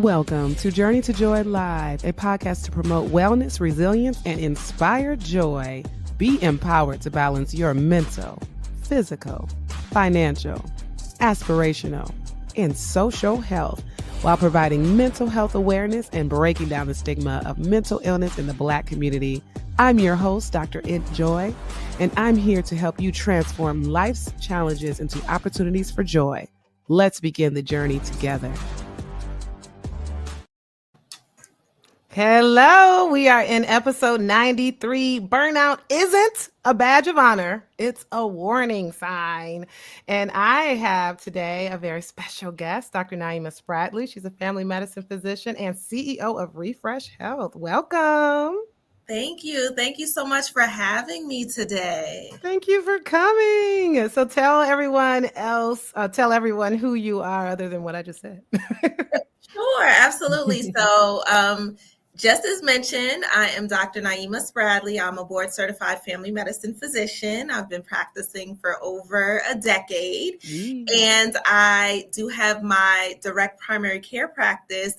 Welcome to Journey to Joy Live, a podcast to promote wellness, resilience, and inspire joy. Be empowered to balance your mental, physical, financial, aspirational, and social health while providing mental health awareness and breaking down the stigma of mental illness in the Black community. I'm your host, Dr. Int Joy, and I'm here to help you transform life's challenges into opportunities for joy. Let's begin the journey together. Hello, we are in episode 93. Burnout isn't a badge of honor. It's a warning sign. And I have today a very special guest, Dr. Naima Spradley. She's a family medicine physician and CEO of Refresh Health. Welcome. Thank you. Thank you so much for having me today. Thank you for coming. So tell everyone who you are other than what I just said. Sure, absolutely. So, just as mentioned, I am Dr. Naima Spradley. I'm a board certified family medicine physician. I've been practicing for over a decade. And I do have my direct primary care practice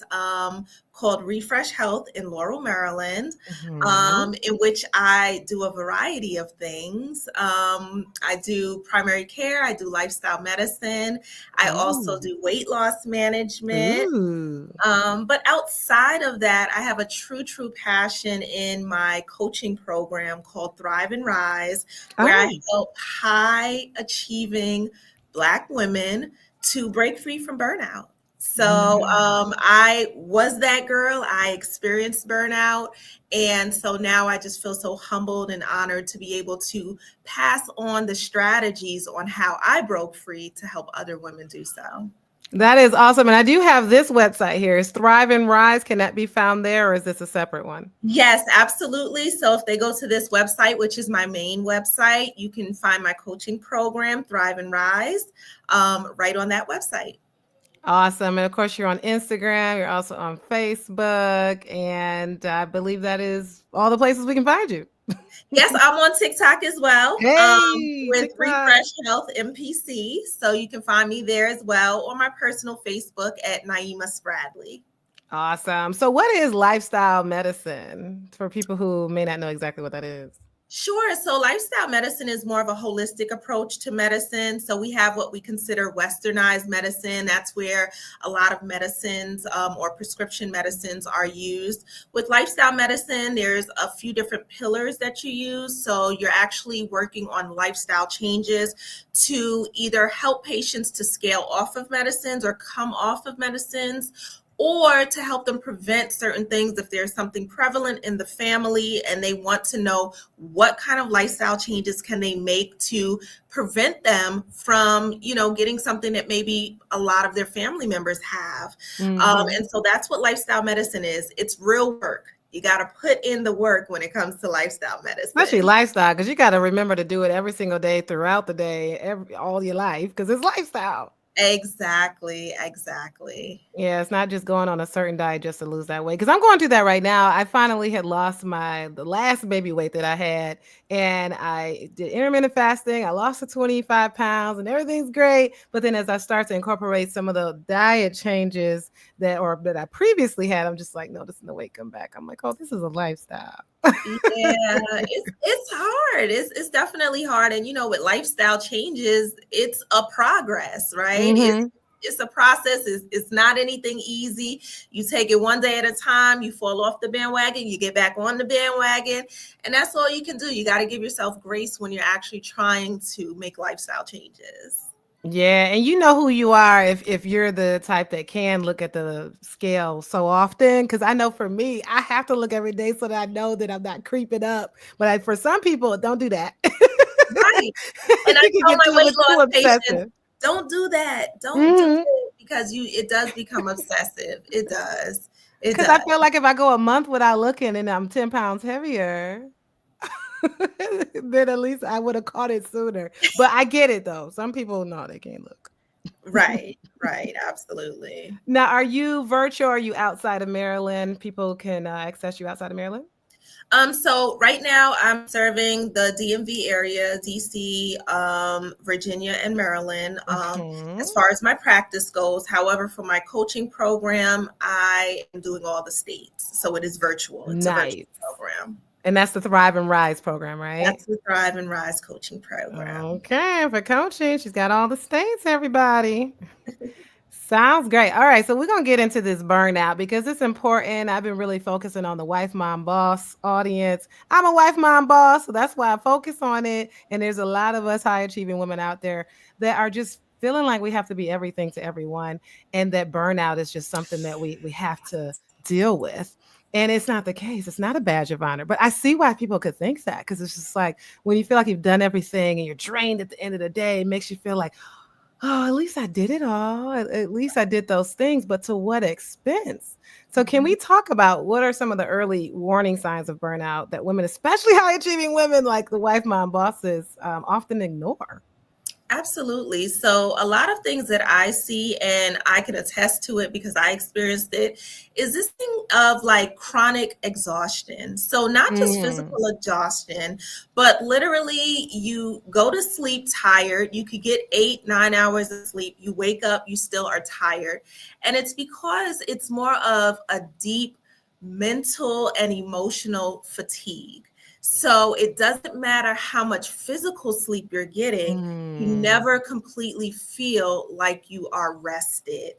called Refresh Health in Laurel, Maryland, in which I do a variety of things. I do primary care, I do lifestyle medicine, I also do weight loss management. But outside of that, I have a true passion in my coaching program called Thrive and Rise, where I help high achieving Black women to break free from burnout. So I was that girl. I experienced burnout. And so now I just feel so humbled and honored to be able to pass on the strategies on how I broke free to help other women do so. That is awesome. And I do have this website here. Is Thrive and Rise. Can that be found there, or is this a separate one? Yes, absolutely. So if they go to this website, which is my main website, you can find my coaching program, Thrive and Rise, right on that website. Awesome. And of course, you're on Instagram. You're also on Facebook. And I believe that is all the places we can find you. Yes, I'm on TikTok as well, with TikTok. Refresh Health MPC. So you can find me there as well, or my personal Facebook at Naima Spradley. Awesome. So what is lifestyle medicine for people who may not know exactly what that is? Sure. So lifestyle medicine is more of a holistic approach to medicine. So we have what we consider westernized medicine. That's where a lot of medicines or prescription medicines are used. With lifestyle medicine, there's a few different pillars that you use. So you're actually working on lifestyle changes to either help patients to scale off of medicines or come off of medicines, or to help them prevent certain things if there's something prevalent in the family and they want to know what kind of lifestyle changes can they make to prevent them from, getting something that maybe a lot of their family members have. And so that's what lifestyle medicine is. It's real work. You got to put in the work when it comes to lifestyle medicine. Especially lifestyle, because you got to remember to do it every single day throughout the day, all your life, because it's lifestyle. Exactly. Yeah, it's not just going on a certain diet just to lose that weight. Because I'm going through that right now. I finally had lost the last baby weight that I had, and I did intermittent fasting. I lost the 25 pounds, and everything's great. But then as I start to incorporate some of the diet changes that I previously had, I'm just like noticing the weight come back. I'm like, oh, this is a lifestyle. Yeah, it's hard. It's definitely hard. And with lifestyle changes, it's a progress, right? It's a process. It's not anything easy. You take it one day at a time, you fall off the bandwagon, you get back on the bandwagon, and that's all you can do. You got to give yourself grace when you're actually trying to make lifestyle changes. Yeah, and you know who you are if you're the type that can look at the scale so often. Because I know for me, I have to look every day so that I know that I'm not creeping up. But for some people, don't do that. Right. And I tell my weight loss patients, don't do that. Don't do it, because it does become obsessive. It does. Because I feel like if I go a month without looking and I'm 10 pounds heavier, then at least I would have caught it sooner. But I get it though. Some people, no, they can't look. Right. Absolutely. Now, are you virtual? Or are you outside of Maryland? People can access you outside of Maryland? So right now I'm serving the DMV area, DC, Virginia, and Maryland. As far as my practice goes, however, for my coaching program, I am doing all the states. So it is virtual. It's a virtual program. And that's the Thrive and Rise program, right? That's the Thrive and Rise coaching program. Okay, for coaching, she's got all the states, everybody. Sounds great. All right, so we're going to get into this burnout because it's important. I've been really focusing on the wife, mom, boss audience. I'm a wife, mom, boss, so that's why I focus on it. And there's a lot of us high achieving women out there that are just feeling like we have to be everything to everyone, and that burnout is just something that we have to deal with. And it's not the case. It's not a badge of honor. But I see why people could think that, because it's just like when you feel like you've done everything and you're drained at the end of the day, it makes you feel like, oh, at least I did it all. At least I did those things. But to what expense? So can we talk about what are some of the early warning signs of burnout that women, especially high achieving women like the wife, mom, bosses, often ignore? Absolutely. So a lot of things that I see, and I can attest to it because I experienced it, is this thing of like chronic exhaustion. So not just physical exhaustion, but literally you go to sleep tired. You could get 8-9 hours of sleep. You wake up, you still are tired. And it's because it's more of a deep mental and emotional fatigue. So it doesn't matter how much physical sleep you're getting, you never completely feel like you are rested.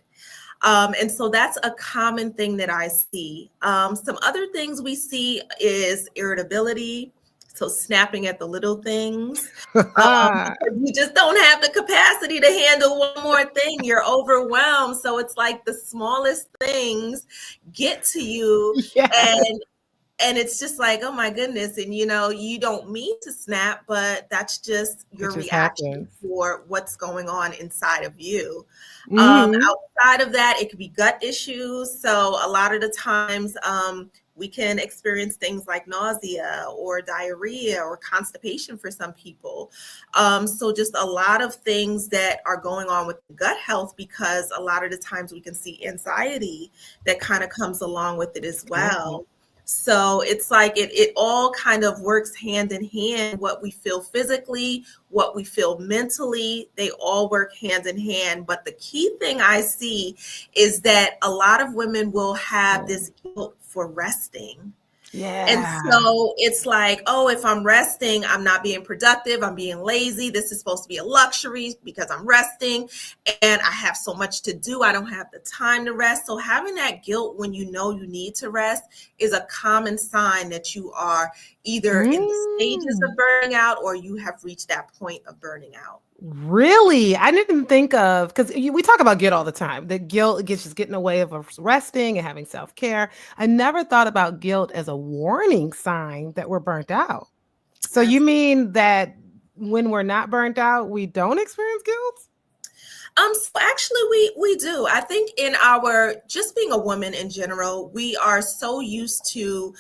And so that's a common thing that I see. Some other things we see is irritability. So snapping at the little things. You just don't have the capacity to handle one more thing. You're overwhelmed. So it's like the smallest things get to you. Yes. And it's just like, oh my goodness. And, you know, you don't mean to snap, but that's just your reaction for what's going on inside of you. Outside of that, it could be gut issues. So a lot of the times we can experience things like nausea or diarrhea or constipation for some people. So just a lot of things that are going on with gut health, because a lot of the times we can see anxiety that kind of comes along with it as well. So it's like it all kind of works hand in hand. What we feel physically, what we feel mentally, they all work hand in hand. But the key thing I see is that a lot of women will have this guilt for resting. Yeah. And so it's like, oh, if I'm resting, I'm not being productive. I'm being lazy. This is supposed to be a luxury because I'm resting and I have so much to do. I don't have the time to rest. So having that guilt when you know you need to rest is a common sign that you are either in the stages of burning out or you have reached that point of burning out. Really? I didn't think of, because we talk about guilt all the time. The guilt gets just getting in the way of us resting and having self-care. I never thought about guilt as a warning sign that we're burnt out. So you mean that when we're not burnt out, we don't experience guilt? So actually we do. I think in our, just being a woman in general, we are so used to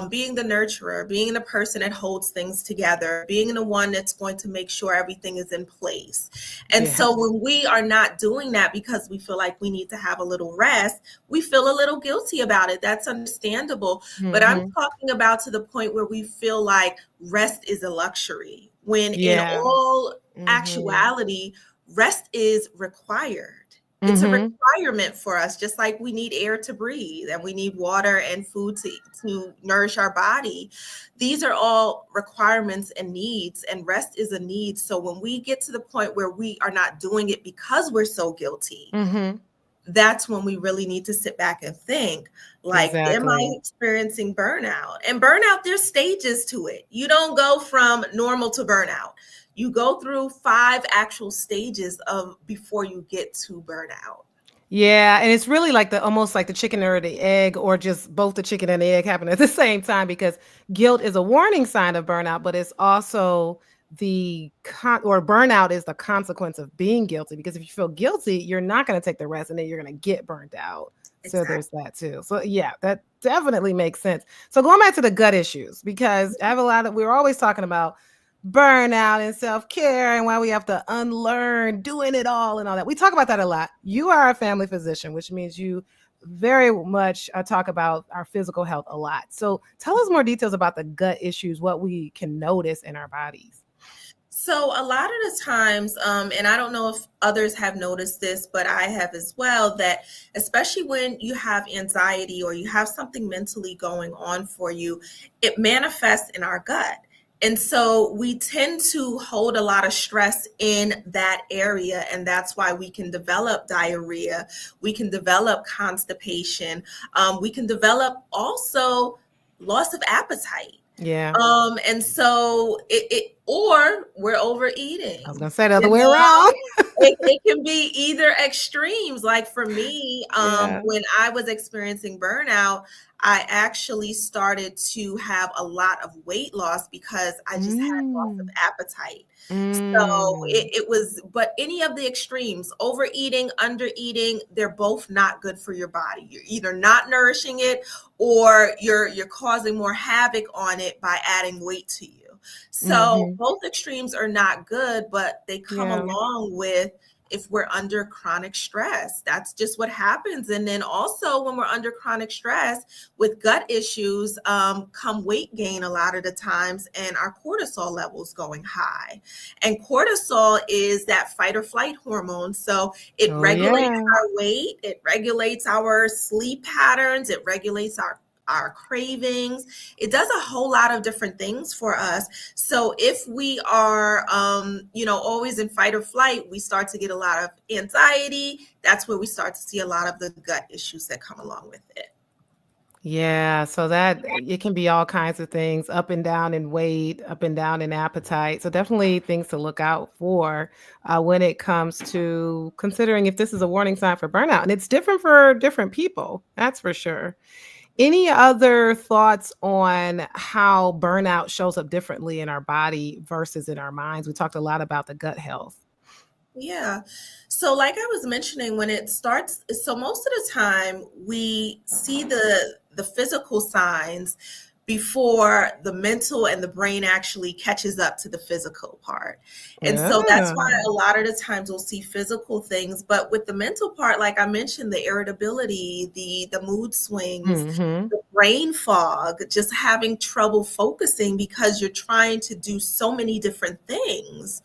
being the nurturer, being the person that holds things together, being the one that's going to make sure everything is in place. And so when we are not doing that because we feel like we need to have a little rest, we feel a little guilty about it. That's understandable. But I'm talking about to the point where we feel like rest is a luxury, when in all actuality, rest is required. It's a requirement for us, just like we need air to breathe and we need water and food to nourish our body. These are all requirements and needs, and rest is a need. So when we get to the point where we are not doing it because we're so guilty, that's when we really need to sit back and think, like, am I experiencing burnout? And burnout, there's stages to it. You don't go from normal to burnout. You go through 5 actual stages of before you get to burnout. Yeah, and it's really like almost like the chicken or the egg, or just both the chicken and the egg happen at the same time, because guilt is a warning sign of burnout, but it's also burnout is the consequence of being guilty, because if you feel guilty, you're not going to take the rest and then you're going to get burnt out. So there's that too. So yeah, that definitely makes sense. So going back to the gut issues, because I have we're always talking about burnout and self-care and why we have to unlearn doing it all and all that. We talk about that a lot. You are a family physician, which means you very much talk about our physical health a lot. So tell us more details about the gut issues, what we can notice in our bodies. So a lot of the times, and I don't know if others have noticed this, but I have as well, that especially when you have anxiety or you have something mentally going on for you, it manifests in our gut. And so we tend to hold a lot of stress in that area. And that's why we can develop diarrhea. We can develop constipation. We can develop also loss of appetite. Yeah. And so or we're overeating. I was going to say the other You way know, around. it can be either extremes. Like for me, Yeah. when I was experiencing burnout, I actually started to have a lot of weight loss because I just had loss of Mm. appetite. So Mm. it was, but any of the extremes, overeating, undereating, they're both not good for your body. You're either not nourishing it or you're causing more havoc on it by adding weight to you. So Mm-hmm. both extremes are not good, but they come Yeah. along with if we're under chronic stress. That's just what happens. And then also when we're under chronic stress with gut issues, come weight gain a lot of the times and our cortisol levels going high. And cortisol is that fight or flight hormone. So it Oh, regulates yeah. our weight, it regulates our sleep patterns, it regulates our cravings. It does a whole lot of different things for us. So if we are, always in fight or flight, we start to get a lot of anxiety. That's where we start to see a lot of the gut issues that come along with it. Yeah, so that it can be all kinds of things, up and down in weight, up and down in appetite. So definitely things to look out for when it comes to considering if this is a warning sign for burnout. And it's different for different people, that's for sure. Any other thoughts on how burnout shows up differently in our body versus in our minds? We talked a lot about the gut health. Yeah. So like I was mentioning, when it starts, so most of the time we see the physical signs before the mental and the brain actually catches up to the physical part. And so that's Yeah. why a lot of the times we'll see physical things, but with the mental part, like I mentioned, the irritability, the mood swings, Mm-hmm. the brain fog, just having trouble focusing because you're trying to do so many different things.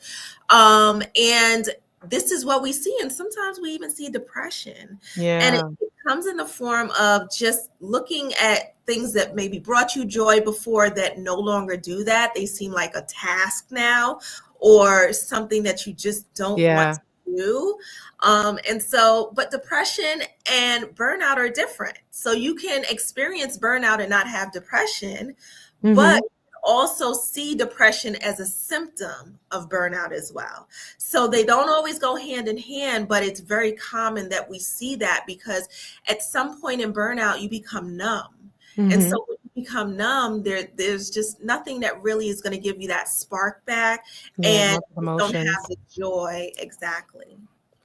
And this is what we see. And sometimes we even see depression. And Yeah. it comes in the form of just looking at things that maybe brought you joy before that no longer do that. They seem like a task now or something that you just don't want Yeah. to do. But depression and burnout are different. So you can experience burnout and not have depression, Mm-hmm. but also see depression as a symptom of burnout as well. So they don't always go hand in hand, but it's very common that we see that because at some point in burnout, you become numb. And Mm-hmm. so when you become numb, there's just nothing that really is going to give you that spark back, Yeah, and multiple you don't have emotions. the joy. Exactly.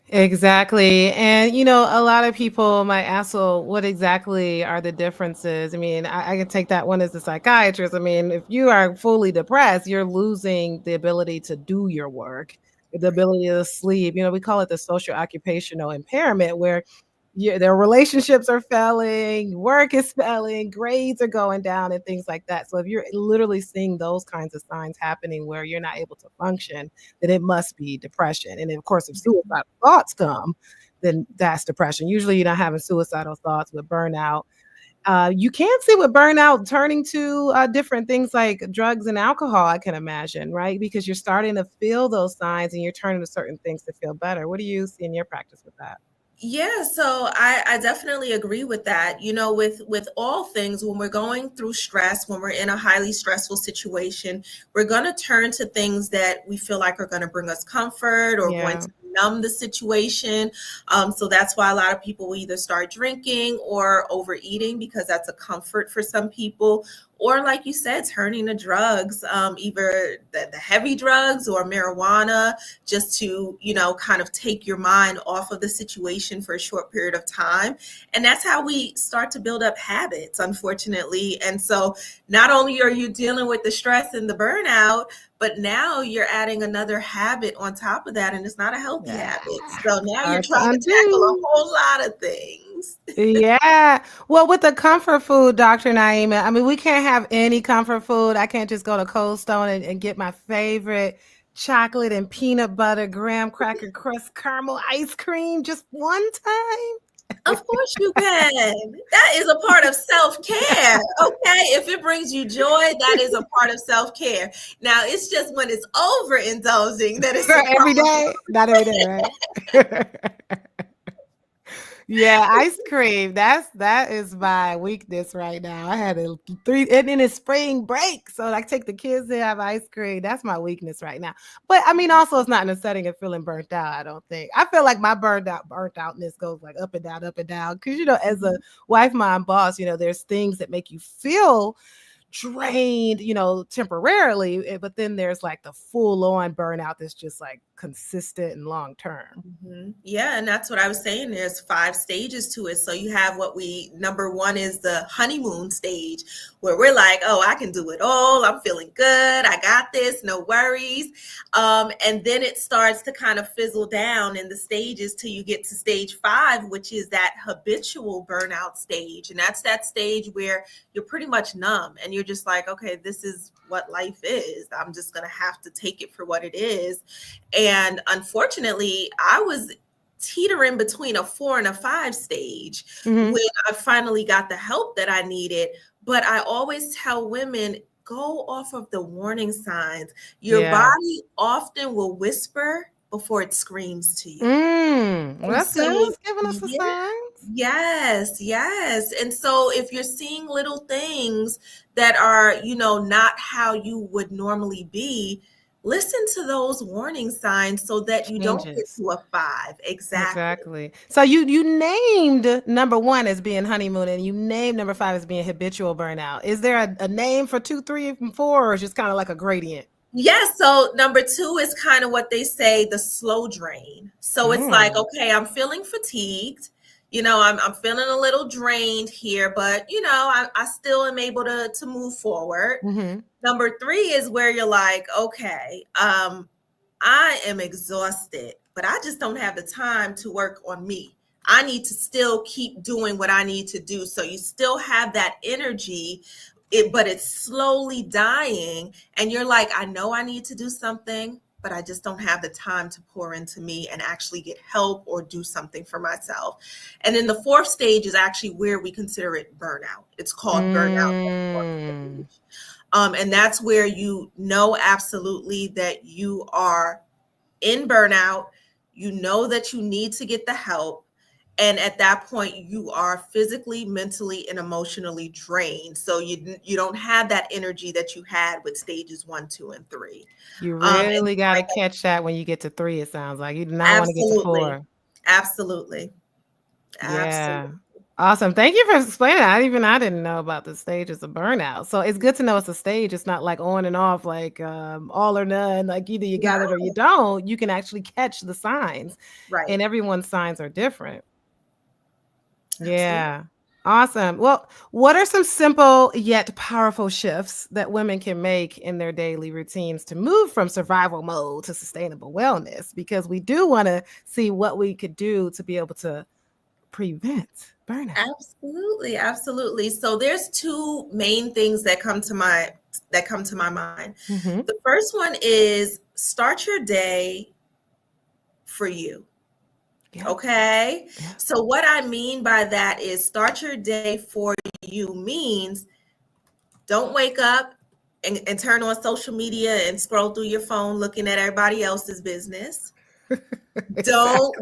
Exactly. And, a lot of people might ask, well, what exactly are the differences? I mean, I can take that one as a psychiatrist. I mean, if you are fully depressed, you're losing the ability to do your work, the ability to sleep. We call it the social occupational impairment, where their relationships are failing, work is failing, grades are going down, and things like that. So if you're literally seeing those kinds of signs happening where you're not able to function, then it must be depression. And then, of course, if suicidal thoughts come, then that's depression. Usually you're not having suicidal thoughts with burnout. You can see with burnout turning to different things like drugs and alcohol, I can imagine, right? Because you're starting to feel those signs and you're turning to certain things to feel better. What do you see in your practice with that? Yeah, so I definitely agree with that. With all things, when we're going through stress, when we're in a highly stressful situation, we're going to turn to things that we feel like are going to bring us comfort or going Yeah. to numb the situation. So that's why a lot of people will either start drinking or overeating because that's a comfort for some people. Or like you said, turning to drugs, either the heavy drugs or marijuana, just to, kind of take your mind off of the situation for a short period of time. And that's how we start to build up habits, unfortunately. And so not only are you dealing with the stress and the burnout, but now you're adding another habit on top of that, and it's not a healthy Yeah. habit. So now you're Hard to trying to tackle a undo. whole lot of things. things. Yeah. Well, with the comfort food, Dr. Naima, I mean, we can't have any comfort food. I can't just go to Cold Stone and get my favorite chocolate and peanut butter graham cracker crust caramel ice cream just one time. Of course you can. That is a part of self-care. Okay. If it brings you joy, that is a part of self-care. Now it's just when it's overindulging that it's a Girl, every problem. day? Not every day, right? Yeah, ice cream. That is my weakness right now. I had a 3 and then it's spring break. So I take the kids to have ice cream. That's my weakness right now. But I mean, also it's not in a setting of feeling burnt out, I don't think. I feel like my burnt outness goes like up and down, up and down. Cause as a wife, mom, boss, there's things that make you feel drained, temporarily, but then there's like the full on burnout that's just like consistent and long term. Yeah, and that's what I was saying. There's 5 stages to it. So you have number 1 is the honeymoon stage, where we're like, oh, I can do it all. I'm feeling good. I got this. No worries. And then it starts to kind of fizzle down in the stages till you get to stage 5, which is that habitual burnout stage. And that's that stage where you're pretty much numb and you're just like, okay, this is what life is. I'm just going to have to take it for what it is. And unfortunately, I was teetering between a 4 and a 5 stage when I finally got the help that I needed. But I always tell women, go off of the warning signs. Your body often will whisper before it screams to you. Well, that's good. It's giving us the signs. Yes. And so if you're seeing little things that are, not how you would normally be, listen to those warning signs so that you don't get to a 5. Exactly. So you named number 1 as being honeymoon, and you named number 5 as being habitual burnout. Is there a name for 2, 3, and 4, or is just kind of like a gradient? Yes. So number 2 is kind of what they say, the slow drain. So it's like, okay, I'm feeling fatigued. I'm feeling a little drained here, but I still am able to move forward. Number 3 is where you're like, okay, I am exhausted, but I just don't have the time to work on me. I need to still keep doing what I need to do. So you still have that energy, but it's slowly dying. And you're like, I know I need to do something, but I just don't have the time to pour into me and actually get help or do something for myself. And then the 4th stage is actually where we consider it burnout. It's called burnout. And that's where absolutely that you are in burnout. You know that you need to get the help. And at that point, you are physically, mentally, and emotionally drained. So you don't have that energy that you had with stages 1, 2, and 3. You really got to catch that when you get to 3, it sounds like. You do not want to get to 4. Absolutely. Yeah. Awesome. Thank you for explaining that. I didn't know about the stages of burnout. So it's good to know it's a stage. It's not like on and off, like all or none, like either you got it or you don't. You can actually catch the signs. Right. And everyone's signs are different. Yeah. Awesome. Well, what are some simple yet powerful shifts that women can make in their daily routines to move from survival mode to sustainable wellness? Because we do want to see what we could do to be able to prevent burnout. Absolutely. So there's 2 main things that come to my mind. The first one is start your day for you. Yeah. Okay. Yeah. So what I mean by that is start your day for you means don't wake up and turn on social media and scroll through your phone looking at everybody else's business. Don't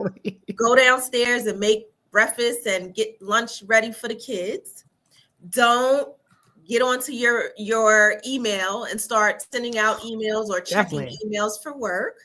go downstairs and make breakfast and get lunch ready for the kids. Don't get onto your email and start sending out emails or checking emails for work.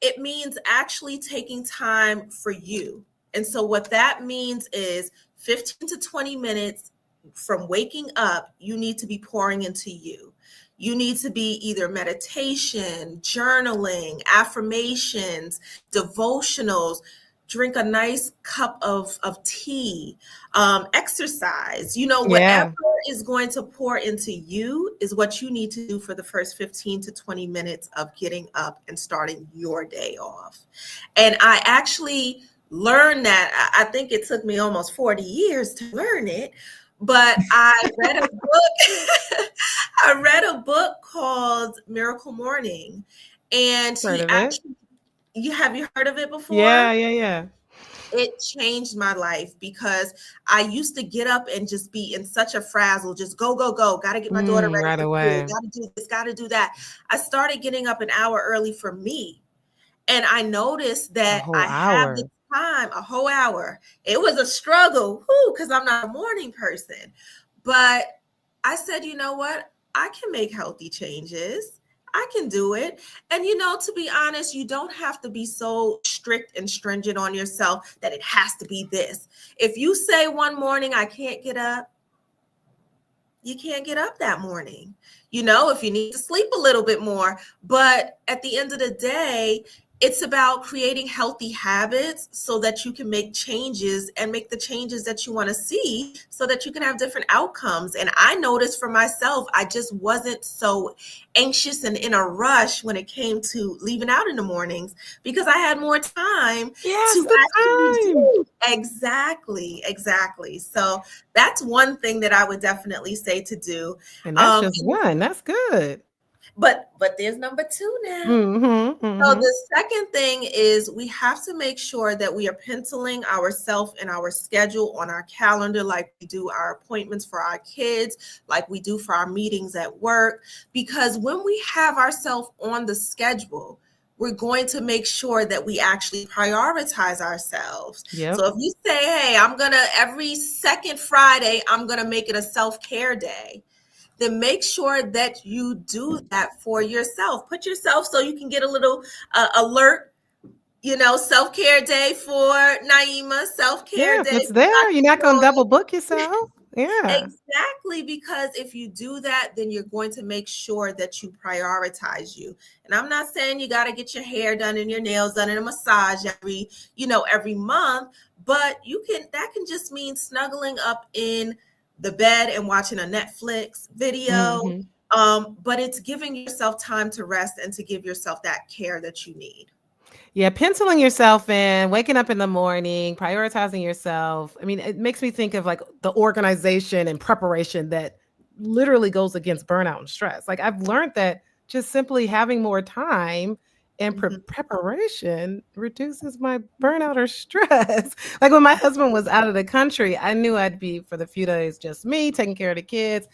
It means actually taking time for you. And so what that means is 15 to 20 minutes from waking up, you need to be pouring into you. You need to be either meditation, journaling, affirmations, devotionals, drink a nice cup of tea, exercise, whatever is going to pour into you is what you need to do for the first 15 to 20 minutes of getting up and starting your day off. And I actually learned that. I think it took me almost 40 years to learn it, but I read a book. I read a book called Miracle Morning, and Heard he of it? actually, you heard of it before? Yeah, yeah, yeah. It changed my life because I used to get up and just be in such a frazzle, just go, go, go. Got to get my daughter ready Right for school. away. Got to do this, got to do that. I started getting up an hour early for me. And I noticed A that whole I have the hour. time, a whole hour. It was a struggle, because I'm not a morning person. But I said, you know what? I can make healthy changes. I can do it. And, to be honest, you don't have to be so strict and stringent on yourself that it has to be this. If you say one morning, I can't get up, you can't get up that morning. If you need to sleep a little bit more. But at the end of the day, it's about creating healthy habits so that you can make changes and make the changes that you want to see so that you can have different outcomes. And I noticed for myself, I just wasn't so anxious and in a rush when it came to leaving out in the mornings because I had more time Yes, to the actually time. do. Exactly. So that's one thing that I would definitely say to do. And that's just one. That's good. But there's number two now. Mm-hmm. So Mm-hmm. the second thing is we have to make sure that we are penciling ourselves and our schedule on our calendar, like we do our appointments for our kids, like we do for our meetings at work. Because when we have ourselves on the schedule, we're going to make sure that we actually prioritize ourselves. Yep. So if you say, hey, every second Friday, I'm going to make it a self-care day, then make sure that you do that for yourself. Put yourself so you can get a little alert, self-care day for Naima, self-care Yeah, if day it's for there, you're Dr. not gonna Joy. double book yourself. Yeah. Exactly, because if you do that, then you're going to make sure that you prioritize you. And I'm not saying you got to get your hair done and your nails done and a massage every month, but that can just mean snuggling up in the bed and watching a Netflix video. Mm-hmm. But it's giving yourself time to rest and to give yourself that care that you need. Yeah, penciling yourself in, waking up in the morning, prioritizing yourself. I mean, it makes me think of like the organization and preparation that literally goes against burnout and stress. Like I've learned that just simply having more time and Mhm. preparation reduces my burnout or stress. Like when my husband was out of the country, I knew I'd be for the few days just me taking care of the kids.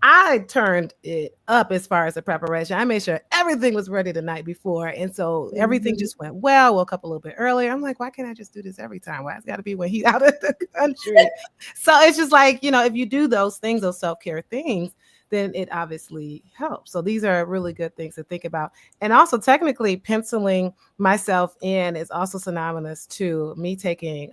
I turned it up as far as the preparation. I made sure everything was ready the night before. And so everything Mhm. just went well. Woke up a little bit earlier. I'm like, why can't I just do this every time? Why it's got to be when he's out of the country? So it's just like, if you do those things, those self care things, then it obviously helps. So these are really good things to think about. And also, technically, penciling myself in is also synonymous to me taking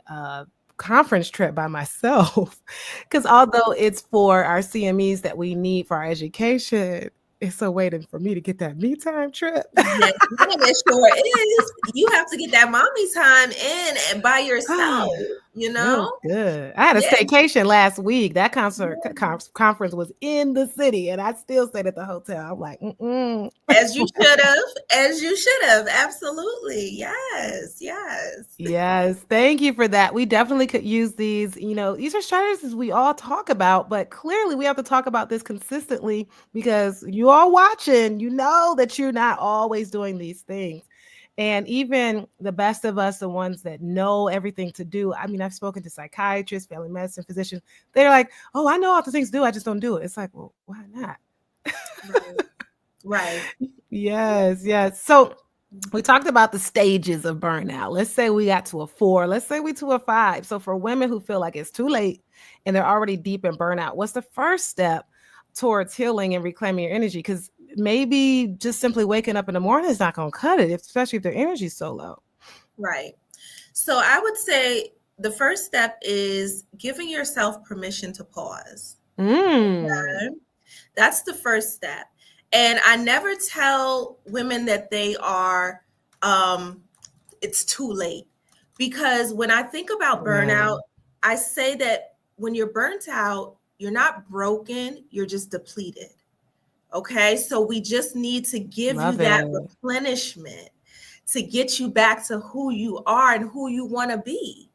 conference trip by myself because although it's for our CMEs that we need for our education, it's so waiting for me to get that me time trip. Yes, ma'am, it sure is. You have to get that mommy time in and by yourself, you It was know? good. I had a Yeah. staycation last week. That conference was in the city, and I still stayed at the hotel. I'm like, mm-mm. As you should have. As you should have. Absolutely. Yes. Yes, thank you for that. We definitely could use these. These are strategies we all talk about, but clearly we have to talk about this consistently because you are watching, you know that you're not always doing these things. And even the best of us, the ones that know everything to do. I mean, I've spoken to psychiatrists, family medicine physicians. They're like, oh, I know all the things to do. I just don't do it. It's like, well, why not? Right. Right. Yes. So we talked about the stages of burnout. Let's say we got to a 4. Let's say we to a 5. So for women who feel like it's too late and they're already deep in burnout, what's the first step towards healing and reclaiming your energy? Because maybe just simply waking up in the morning is not going to cut it, especially if their energy is so low. Right. So I would say the first step is giving yourself permission to pause. Mm. That's the first step. And I never tell women that it's too late. Because when I think about Yeah. burnout, I say that when you're burnt out, you're not broken, you're just depleted. Okay. So we just need to give you Love that it. replenishment to get you back to who you are and who you want to be.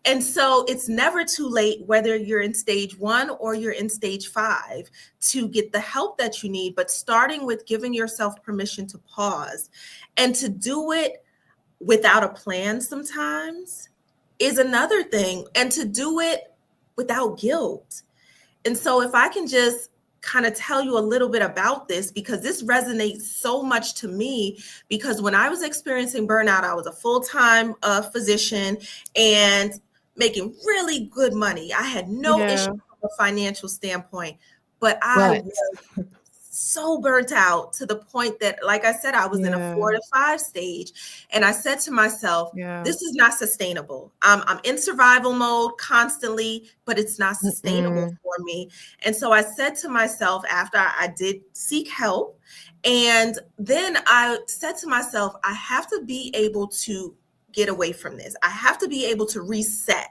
And so it's never too late, whether you're in stage 1 or you're in stage 5, to get the help that you need. But starting with giving yourself permission to pause and to do it without a plan sometimes is another thing, and to do it without guilt. And so if I can just kind of tell you a little bit about this, because this resonates so much to me, because when I was experiencing burnout, I was a full-time physician and making really good money. I had no issue from a financial standpoint, but I was so burnt out to the point that, like I said, I was in a 4 to 5 stage. And I said to myself, this is not sustainable. I'm in survival mode constantly, but it's not sustainable for me. And so I said to myself, after I did seek help, and then I said to myself, I have to be able to get away from this. I have to be able to reset.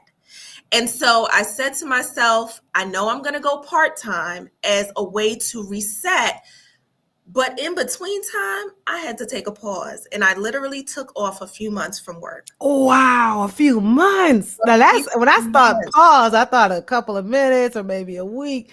And so I said to myself, I know I'm going to go part-time as a way to reset. But in between time, I had to take a pause. And I literally took off a few months from work. Oh, wow, a few months. Now that's when I thought pause, I thought a couple of minutes or maybe a week.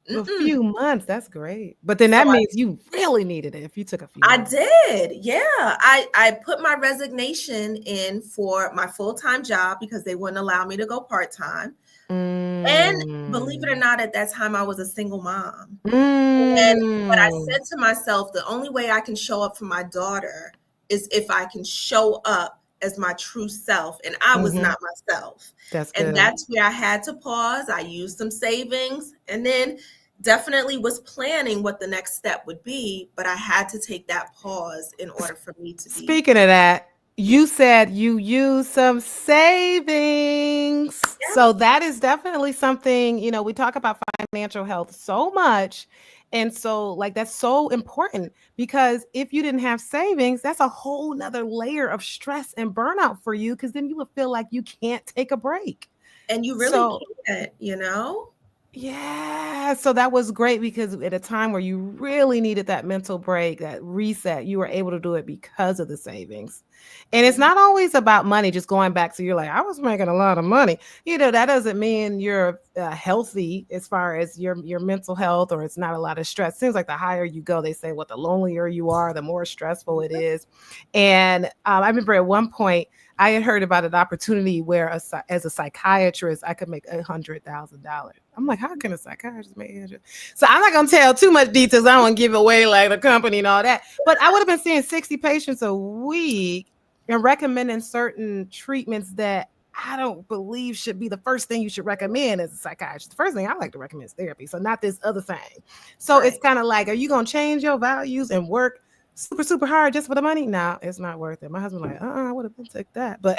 A few months, that's great. But then that means you really needed it if you took a few months. I did, yeah. I put my resignation in for my full-time job because they wouldn't allow me to go part-time. And believe it or not, at that time, I was a single mom. And but I said to myself, the only way I can show up for my daughter is if I can show up as my true self. And I was not myself. And that's where I had to pause. I used some savings and then definitely was planning what the next step would be. But I had to take that pause in order for me to be. Speaking of that, you said you use some savings. Yeah. So that is definitely something, you know, we talk about financial health so much. And so like, that's so important, because if you didn't have savings, that's a whole nother layer of stress and burnout for you. Cause then you would feel like you can't take a break. And you really can't, you know? Yeah. So that was great, because at a time where you really needed that mental break, that reset, you were able to do it because of the savings. And it's not always about money, just going back to, you're like, I was making a lot of money. You know, that doesn't mean you're healthy as far as your mental health, or it's not a lot of stress. Seems like the higher you go, they say, what, the lonelier you are, the more stressful it is. And I remember at one point, I had heard about an opportunity where as a psychiatrist, I could make $100,000. I'm like, how can a psychiatrist make $100,000? So I'm not going to tell too much details. I don't want to give away like the company and all that. But I would have been seeing 60 patients a week and recommending certain treatments that I don't believe should be the first thing you should recommend as a psychiatrist. The first thing I like to recommend is therapy. So not this other thing. So It's kind of like, are you going to change your values and work super hard just for the money? No, it's not worth it. My husband like, I would have been take that. But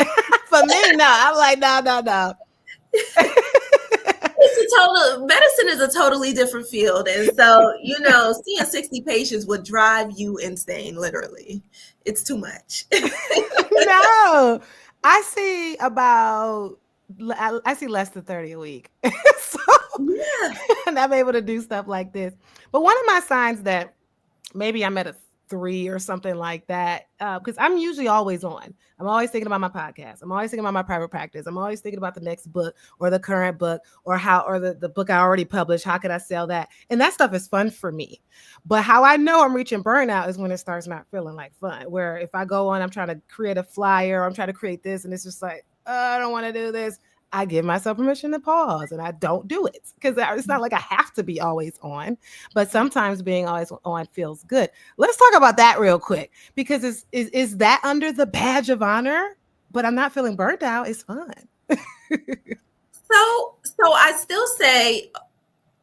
for me, no, I'm like, no. Medicine is a totally different field. And so, you know, seeing 60 patients would drive you insane, literally. It's too much. No, I see less than 30 a week. So, yeah. And I'm able to do stuff like this. But one of my signs that maybe I'm at a 3 or something like that, because I'm usually always on. I'm always thinking about my podcast. I'm always thinking about my private practice. I'm always thinking about the next book or the current book or the book I already published. How could I sell that? And that stuff is fun for me. But how I know I'm reaching burnout is when it starts not feeling like fun, where if I go on, I'm trying to create a flyer, I'm trying to create this, and it's just like, I don't want to do this. I give myself permission to pause and I don't do it, because it's not like I have to be always on, but sometimes being always on feels good. Let's talk about that real quick, because is that under the badge of honor? But I'm not feeling burnt out. It's fun. So I still say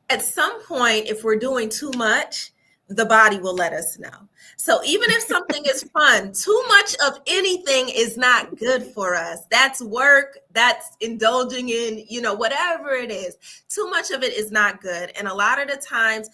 at some point, if we're doing too much, the body will let us know. So even if something is fun, too much of anything is not good for us. That's work, that's indulging in, you know, whatever it is. Too much of it is not good. And a lot of the times,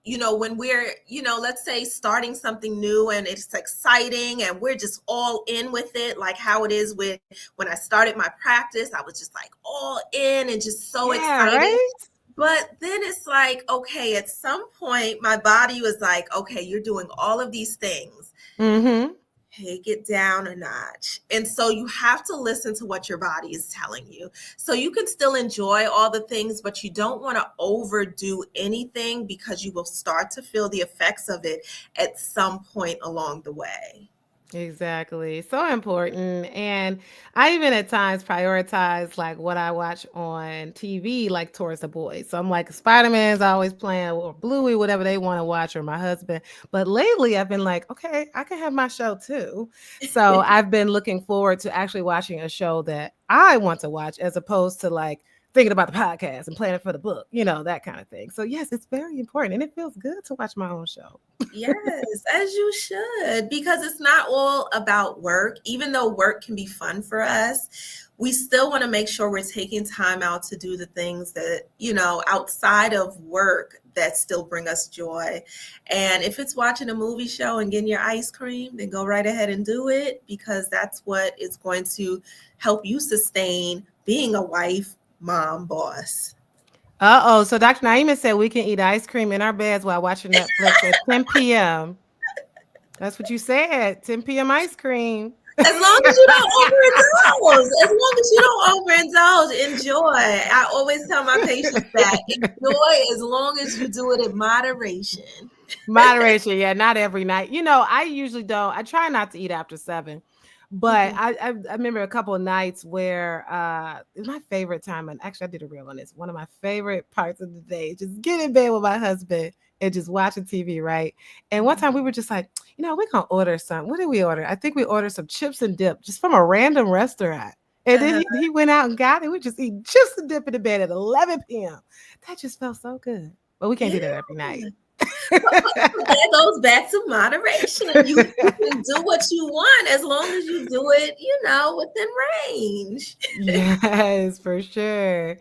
you know, when we're, you know, let's say starting something new and it's exciting and we're just all in with it, like how it is with when I started my practice, I was just like all in and just so excited. Right? But then it's like, okay, at some point, my body was like, okay, you're doing all of these things. Mm-hmm. take it down a notch. And so you have to listen to what your body is telling you. So you can still enjoy all the things, but you don't want to overdo anything because you will start to feel the effects of it at some point along the way. Exactly. So important. And I even at times prioritize like what I watch on TV, like towards the boys. So I'm like, Spider-Man's always playing, or Bluey, whatever they want to watch, or my husband. But lately I've been like, okay, I can have my show too. So I've been looking forward to actually watching a show that I want to watch as opposed to like thinking about the podcast and planning for the book, that kind of thing. So yes, it's very important. And it feels good to watch my own show. Yes, as you should, because it's not all about work. Even though work can be fun for us, we still want to make sure we're taking time out to do the things that, outside of work that still bring us joy. And if it's watching a movie show and getting your ice cream, then go right ahead and do it, because that's what is going to help you sustain being a wife, mom, boss. Uh-oh. So Dr. Naima said we can eat ice cream in our beds while watching Netflix at 10 p.m. That's what you said. 10 p.m. ice cream. As long as you don't overindulge. As long as you don't overindulge, enjoy. I always tell my patients that. Enjoy as long as you do it in moderation. Moderation, yeah, not every night. I usually don't. I try not to eat after 7. But I remember a couple of nights where it's my favorite time, and actually I did a reel on this. One of my favorite parts of the day is just get in bed with my husband and just watching TV, right? And one time we were just like, we're gonna order something. What did we order? I think we ordered some chips and dip just from a random restaurant. And then he went out and got it. We just eat chips and dip in the bed at 11 p.m. That just felt so good. But we can't do that every night. That goes back to moderation. You can do what you want as long as you do it, within range. Yes, for sure.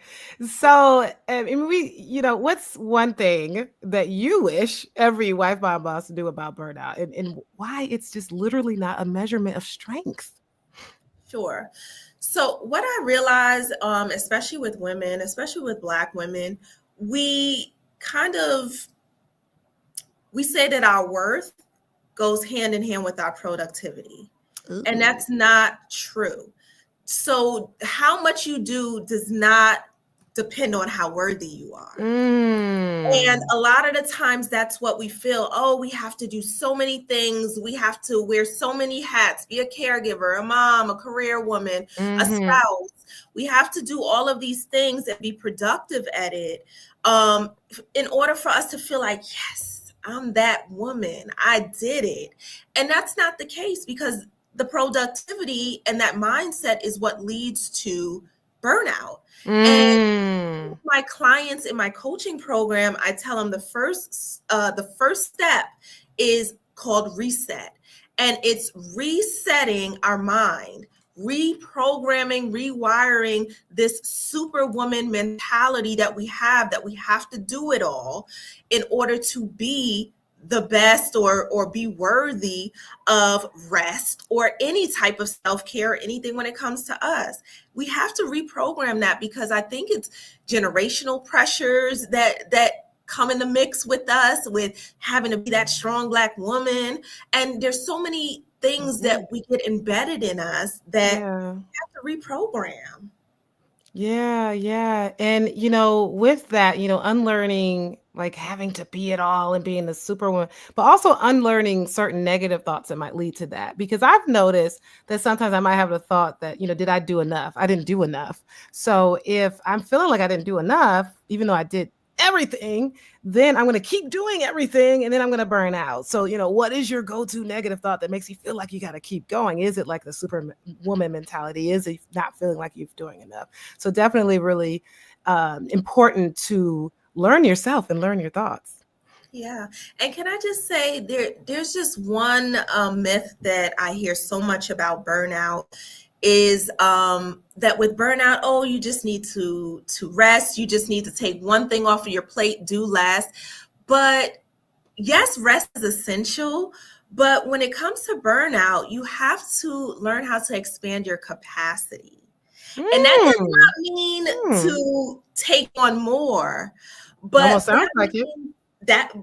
So, what's one thing that you wish every wife, mom, boss to do about burnout, and why it's just literally not a measurement of strength? Sure. So what I realize, especially with women, especially with Black women, we say that our worth goes hand in hand with our productivity. Ooh. And that's not true. So how much you do does not depend on how worthy you are. And a lot of the times that's what we feel. Oh, we have to do so many things. We have to wear so many hats, be a caregiver, a mom, a career woman, a spouse. We have to do all of these things and be productive at it in order for us to feel like, yes, I'm that woman. I did it. And that's not the case, because the productivity and that mindset is what leads to burnout. And my clients in my coaching program, I tell them the first step is called reset. And it's resetting our mind, reprogramming, rewiring this superwoman mentality that we have to do it all in order to be the best or be worthy of rest or any type of self-care or anything when it comes to us. We have to reprogram that, because I think it's generational pressures that come in the mix with us, with having to be that strong Black woman. And there's so many things that we get embedded in us that we have to reprogram. Yeah. And, with that, unlearning, like having to be it all and being the superwoman, but also unlearning certain negative thoughts that might lead to that. Because I've noticed that sometimes I might have the thought that, did I do enough? I didn't do enough. So if I'm feeling like I didn't do enough, even though I did everything, then I'm going to keep doing everything, and then I'm going to burn out. So, what is your go-to negative thought that makes you feel like you got to keep going? Is it like the superwoman mentality? Is it not feeling like you're doing enough? So definitely really important to learn yourself and learn your thoughts. Yeah. And can I just say there's just one myth that I hear so much about burnout is that with burnout, oh, you just need to rest. You just need to take one thing off of your plate, do less. But yes, rest is essential. But when it comes to burnout, you have to learn how to expand your capacity. And that does not mean to take on more. But that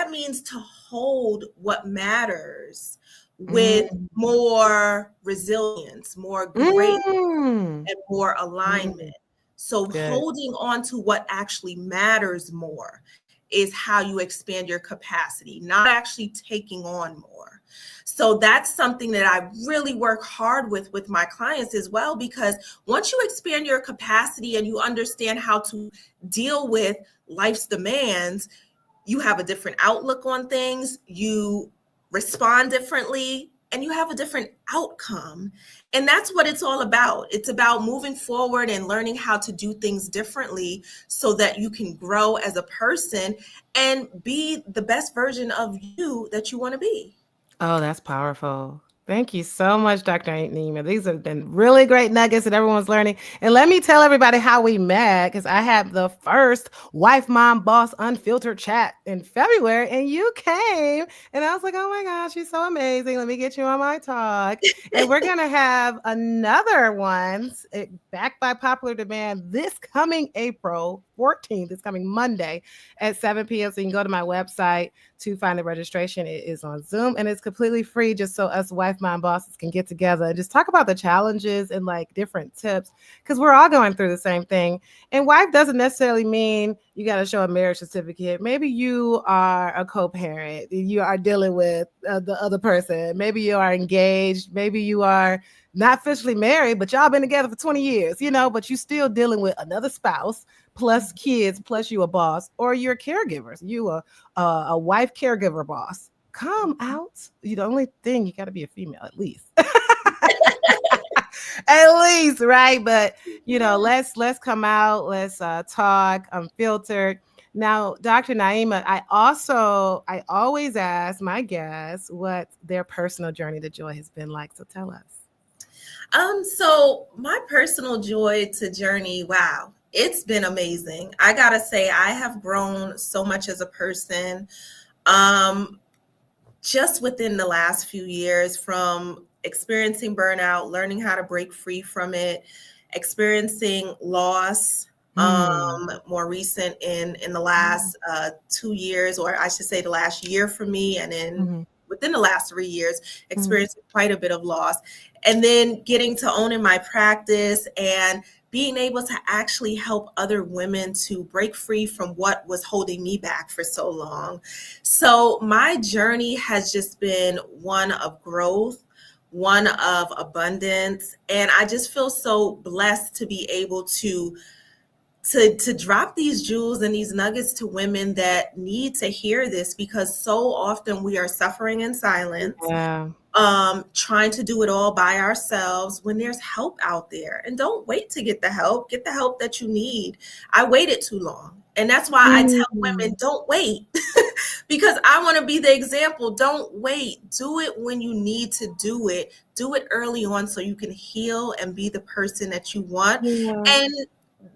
means to hold what matters with more resilience, more grace, Mm. and more alignment. So Good. holding on to what actually matters more is how you expand your capacity, not actually taking on more. So that's something that I really work hard with my clients as well, because once you expand your capacity and you understand how to deal with life's demands, you have a different outlook on things, you respond differently, and you have a different outcome. And that's what it's all about. It's about moving forward and learning how to do things differently so that you can grow as a person and be the best version of you that you want to be. Oh, that's powerful. Thank you so much, Dr. Naima. These have been really great nuggets that everyone's learning. And let me tell everybody how we met, because I had the first Wife, Mom, Boss Unfiltered chat in February, and you came. And I was like, oh my gosh, she's so amazing. Let me get you on my talk. And we're going to have another one backed by popular demand this coming April 14th, this coming Monday at 7 p.m. So you can go to my website to find the registration. It is on Zoom and it's completely free, just so us wife, mom, bosses can get together and just talk about the challenges and like different tips, because we're all going through the same thing. And wife doesn't necessarily mean you got to show a marriage certificate. Maybe you are a co-parent. You are dealing with the other person. Maybe you are engaged. Maybe you are not officially married, but y'all been together for 20 years, but you still dealing with another spouse, plus kids, plus you a boss, or you're caregivers. You a wife caregiver boss. Come out. The only thing, you got to be a female at least. At least, right? But let's come out. Let's talk. Unfiltered. Now, Dr. Naima, I always ask my guests what their personal journey to joy has been like. So tell us. So my personal joy to journey, wow, it's been amazing. I gotta say, I have grown so much as a person, just within the last few years, from experiencing burnout, learning how to break free from it, experiencing loss, more recent in the last 2 years, or I should say the last year for me, and then within the last 3 years, experiencing quite a bit of loss. And then getting to own in my practice and being able to actually help other women to break free from what was holding me back for so long. So my journey has just been one of growth, one of abundance. And I just feel so blessed to be able to drop these jewels and these nuggets to women that need to hear this, because so often we are suffering in silence. Yeah. Trying to do it all by ourselves when there's help out there. And don't wait to get the help that you need. I waited too long. And that's why I tell women, don't wait, because I want to be the example. Don't wait. Do it when you need to do it. Do it early on so you can heal and be the person that you want. Yeah. And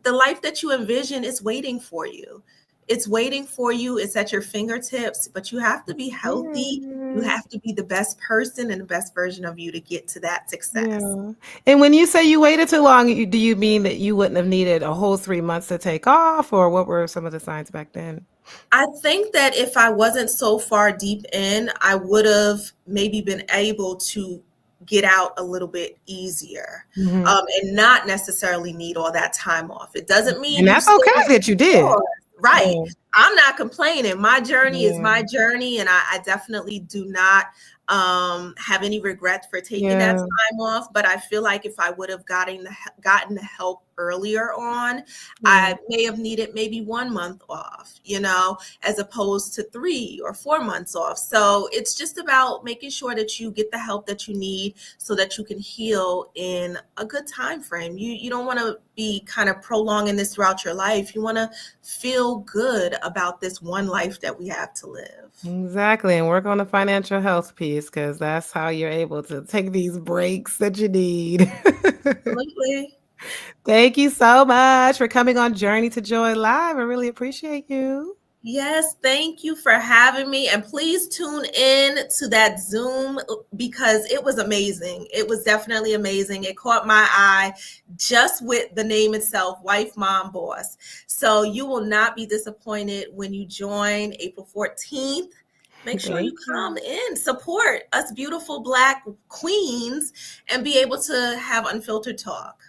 the life that you envision is waiting for you. It's waiting for you. It's at your fingertips, but you have to be healthy. You have to be the best person and the best version of you to get to that success. Yeah. And when you say you waited too long, do you mean that you wouldn't have needed a whole 3 months to take off, or what were some of the signs back then? I think that if I wasn't so far deep in, I would have maybe been able to get out a little bit easier, and not necessarily need all that time off. It doesn't mean, and that's okay that you did. Right. Yeah. I'm not complaining. My journey is my journey, and I definitely do not have any regret for taking that time off. But I feel like if I would have gotten the help earlier on, I may have needed maybe 1 month off, as opposed to 3 or 4 months off. So it's just about making sure that you get the help that you need so that you can heal in a good time frame. You don't want to be kind of prolonging this throughout your life. You want to feel good about this one life that we have to live. Exactly. And work on the financial health piece, because that's how you're able to take these breaks that you need. Absolutely. Thank you so much for coming on Journey to Joy Live. I really appreciate you. Yes, thank you for having me. And please tune in to that Zoom, because it was amazing. It was definitely amazing. It caught my eye just with the name itself, Wife, Mom, Boss. So you will not be disappointed when you join April 14th Make sure you Thank come you. in, support us beautiful Black queens, and be able to have unfiltered talk.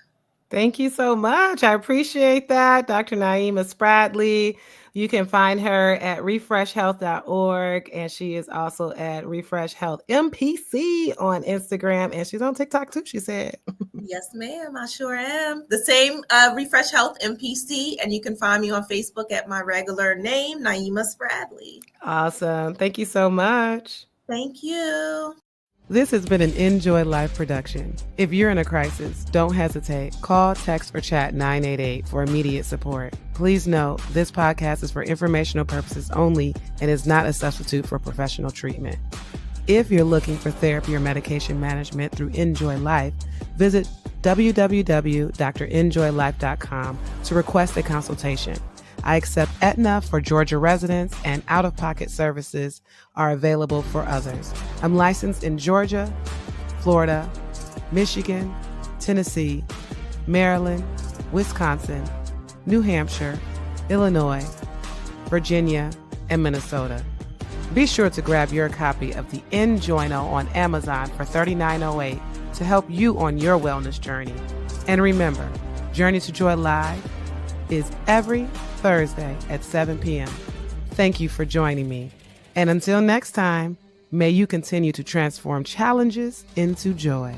Thank you so much. I appreciate that. Dr. Naima Spradley. You can find her at refreshhealth.org, and she is also at Refresh Health MPC on Instagram, and she's on TikTok too, she said. Yes, ma'am. I sure am. The same Refresh Health MPC, and you can find me on Facebook at my regular name, Naima Spradley. Awesome. Thank you so much. Thank you. This has been an Enjoy Life production. If you're in a crisis, don't hesitate. Call, text, or chat 988 for immediate support. Please note, this podcast is for informational purposes only and is not a substitute for professional treatment. If you're looking for therapy or medication management through Enjoy Life, visit www.drenjoylife.com to request a consultation. I accept Aetna for Georgia residents, and out-of-pocket services are available for others. I'm licensed in Georgia, Florida, Michigan, Tennessee, Maryland, Wisconsin, New Hampshire, Illinois, Virginia, and Minnesota. Be sure to grab your copy of the Enjoyno on Amazon for $39.08 to help you on your wellness journey. And remember, Journey to Joy Live is every Thursday at 7 p.m. Thank you for joining me. And until next time, may you continue to transform challenges into joy.